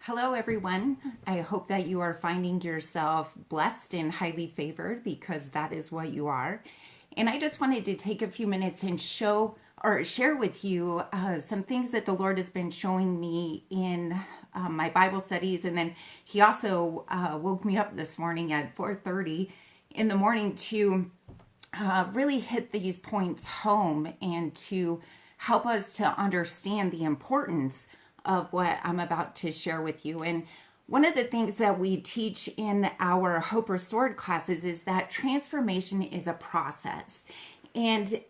Hello, everyone. I hope that you are finding yourself blessed and highly favored because that is what you are. And I just wanted to take a few minutes and share with you some things that the Lord has been showing me in my Bible studies. And then He also woke me up this morning at 4:30 in the morning to really hit these points home and to help us to understand the importance of what I'm about to share with you. And one of the things that we teach in our Hope Restored classes is that transformation is a process. And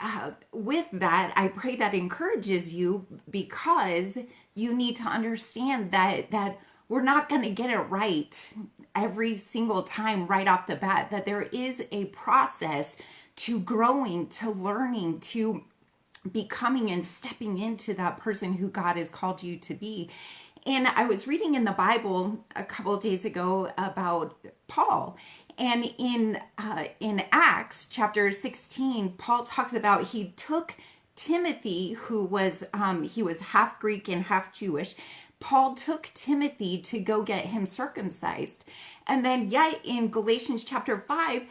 with that, I pray that encourages you because you need to understand that we're not going to get it right every single time right off the bat, that there is a process to growing, to learning, to becoming and stepping into that person who God has called you to be. And I was reading in the Bible a couple of days ago about Paul. And in Acts chapter 16, Paul talks about he took Timothy, who was he was half Greek and half Jewish. Paul took Timothy to go get him circumcised. And then yet in Galatians chapter 5,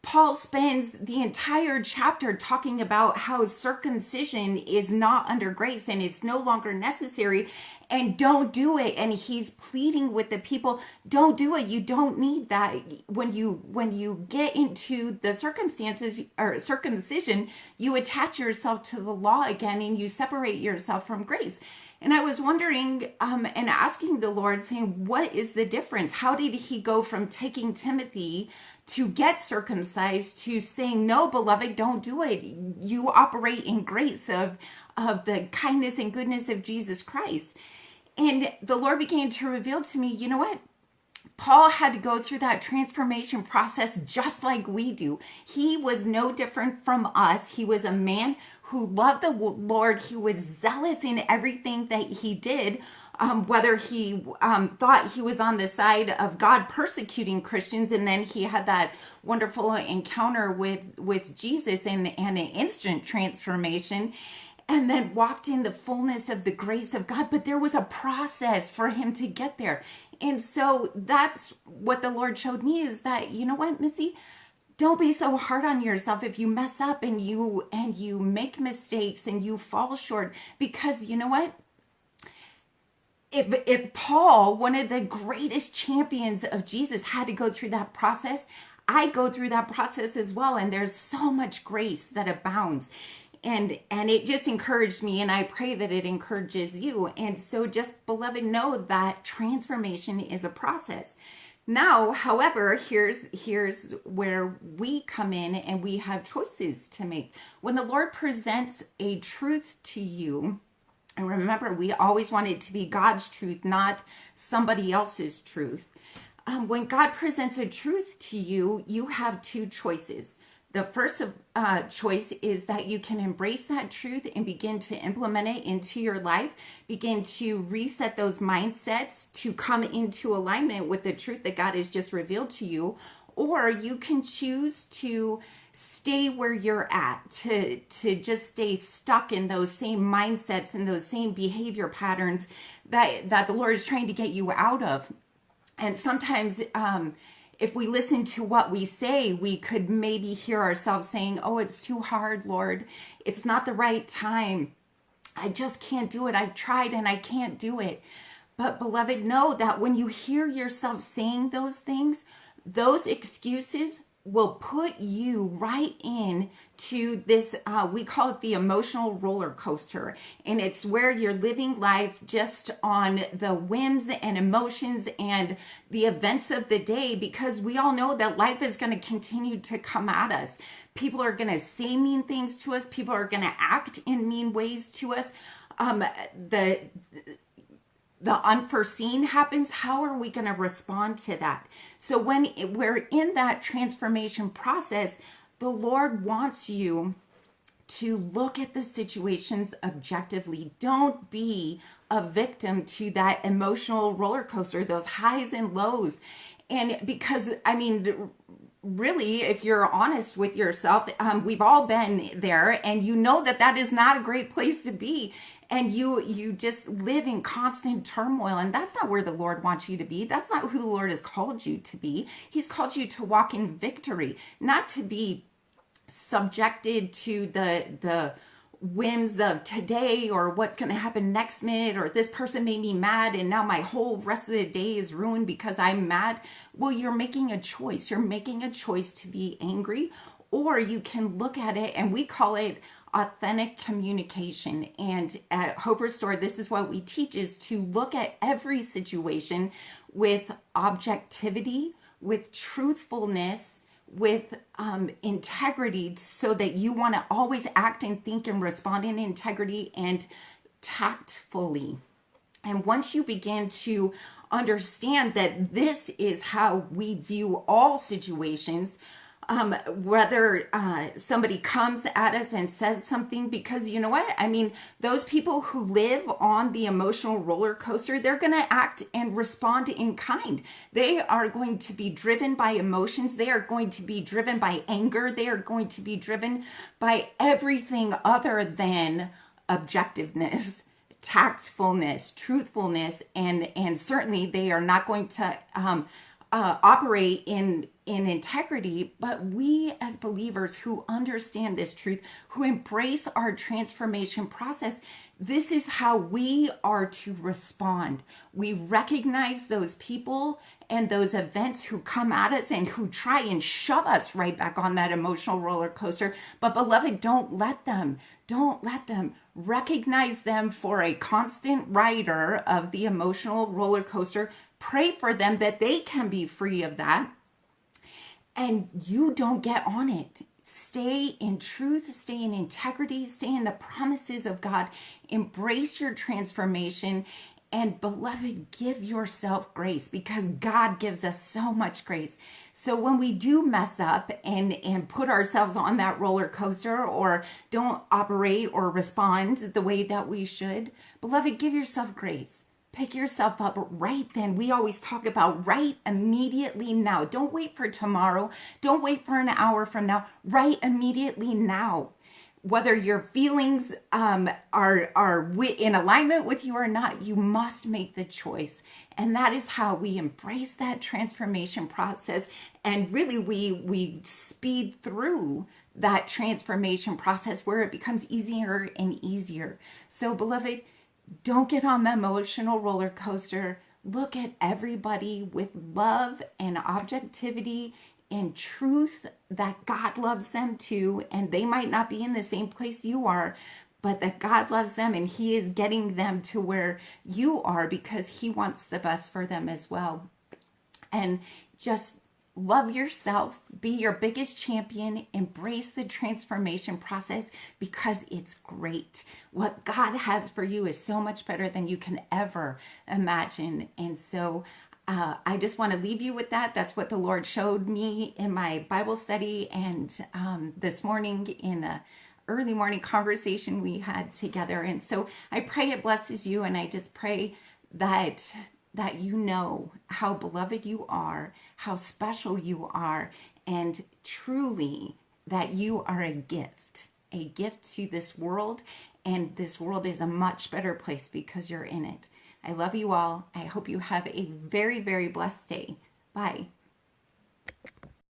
Paul spends the entire chapter talking about how circumcision is not under grace and it's no longer necessary, and don't do it. And he's pleading with the people, don't do it. You don't need that. When you get into the circumstances or circumcision, you attach yourself to the law again and you separate yourself from grace. And I was wondering and asking the Lord, saying, what is the difference? How did he go from taking Timothy to get circumcised to saying, no, beloved, don't do it. You operate in grace of the kindness and goodness of Jesus Christ. And the Lord began to reveal to me, you know what? Paul had to go through that transformation process just like we do. He was no different from us. He was a man who loved the Lord. He was zealous in everything that he did, whether he thought he was on the side of God persecuting Christians, and then he had that wonderful encounter with Jesus and an instant transformation, and then walked in the fullness of the grace of God. But there was a process for him to get there. And so that's what the Lord showed me, is that, you know what, Missy? Don't be so hard on yourself if you mess up and you make mistakes and you fall short, because you know what? If Paul, one of the greatest champions of Jesus, had to go through that process, I go through that process as well. And there's so much grace that abounds. And it just encouraged me, and I pray that it encourages you. And so just, beloved, know that transformation is a process. Now, however, here's where we come in and we have choices to make. When the Lord presents a truth to you, and remember, we always want it to be God's truth, not somebody else's truth. When God presents a truth to you, you have two choices. The first choice is that you can embrace that truth and begin to implement it into your life, begin to reset those mindsets to come into alignment with the truth that God has just revealed to you. Or you can choose to stay where you're at, to just stay stuck in those same mindsets and those same behavior patterns that the Lord is trying to get you out of. And sometimes if we listen to what we say, we could maybe hear ourselves saying, oh, it's too hard, Lord. It's not the right time. I just can't do it. I've tried and I can't do it. But beloved, know that when you hear yourself saying those things, those excuses will put you right in to this, we call it the emotional roller coaster. And it's where you're living life just on the whims and emotions and the events of the day, because we all know that life is going to continue to come at us. People are going to say mean things to us. People are going to act in mean ways to us. The unforeseen happens. How are we going to respond to that? So when we're in that transformation process, the Lord wants you to look at the situations objectively. Don't be a victim to that emotional roller coaster, those highs and lows. And because, I mean, really, if you're honest with yourself, we've all been there, and you know that that is not a great place to be. And you just live in constant turmoil, and that's not where the Lord wants you to be. That's not who the Lord has called you to be. He's called you to walk in victory, not to be subjected to the whims of today, or what's going to happen next minute, or this person made me mad and now my whole rest of the day is ruined because I'm mad. Well, you're making a choice. You're making a choice to be angry, or you can look at it, and we call it authentic communication. And at Hope Restored, this is what we teach, is to look at every situation with objectivity, with truthfulness, with integrity, so that you want to always act and think and respond in integrity and tactfully. And once you begin to understand that this is how we view all situations, whether somebody comes at us and says something, because you know what? I mean, those people who live on the emotional roller coaster, they're going to act and respond in kind. They are going to be driven by emotions. They are going to be driven by anger. They are going to be driven by everything other than objectiveness, tactfulness, truthfulness, and certainly they are not going to operate in integrity. But we as believers who understand this truth, who embrace our transformation process, this is how we are to respond. We recognize those people and those events who come at us and who try and shove us right back on that emotional roller coaster. But beloved, don't let them. Don't let them. Recognize them for a constant rider of the emotional roller coaster. Pray for them that they can be free of that. And you don't get on it. Stay in truth, stay in integrity, stay in the promises of God. Embrace your transformation. And beloved, give yourself grace, because God gives us so much grace. So when we do mess up and put ourselves on that roller coaster, or don't operate or respond the way that we should, beloved, give yourself grace. Pick yourself up right then. We always talk about right immediately now. Don't wait for tomorrow. Don't wait for an hour from now. Right immediately now. Whether your feelings are in alignment with you or not, you must make the choice. And that is how we embrace that transformation process. And really, we speed through that transformation process where it becomes easier and easier. So, beloved, don't get on the emotional roller coaster. Look at everybody with love and objectivity and truth, that God loves them too. And they might not be in the same place you are, but that God loves them, and He is getting them to where you are because He wants the best for them as well. And just love yourself, be your biggest champion, embrace the transformation process, because it's great. What God has for you is so much better than you can ever imagine. And so I just want to leave you with that. That's what the Lord showed me in my Bible study, and this morning in a early morning conversation we had together. And so I pray it blesses you, and I just pray that you know how beloved you are, how special you are, and truly that you are a gift to this world. And this world is a much better place because you're in it. I love you all. I hope you have a very, very blessed day. Bye.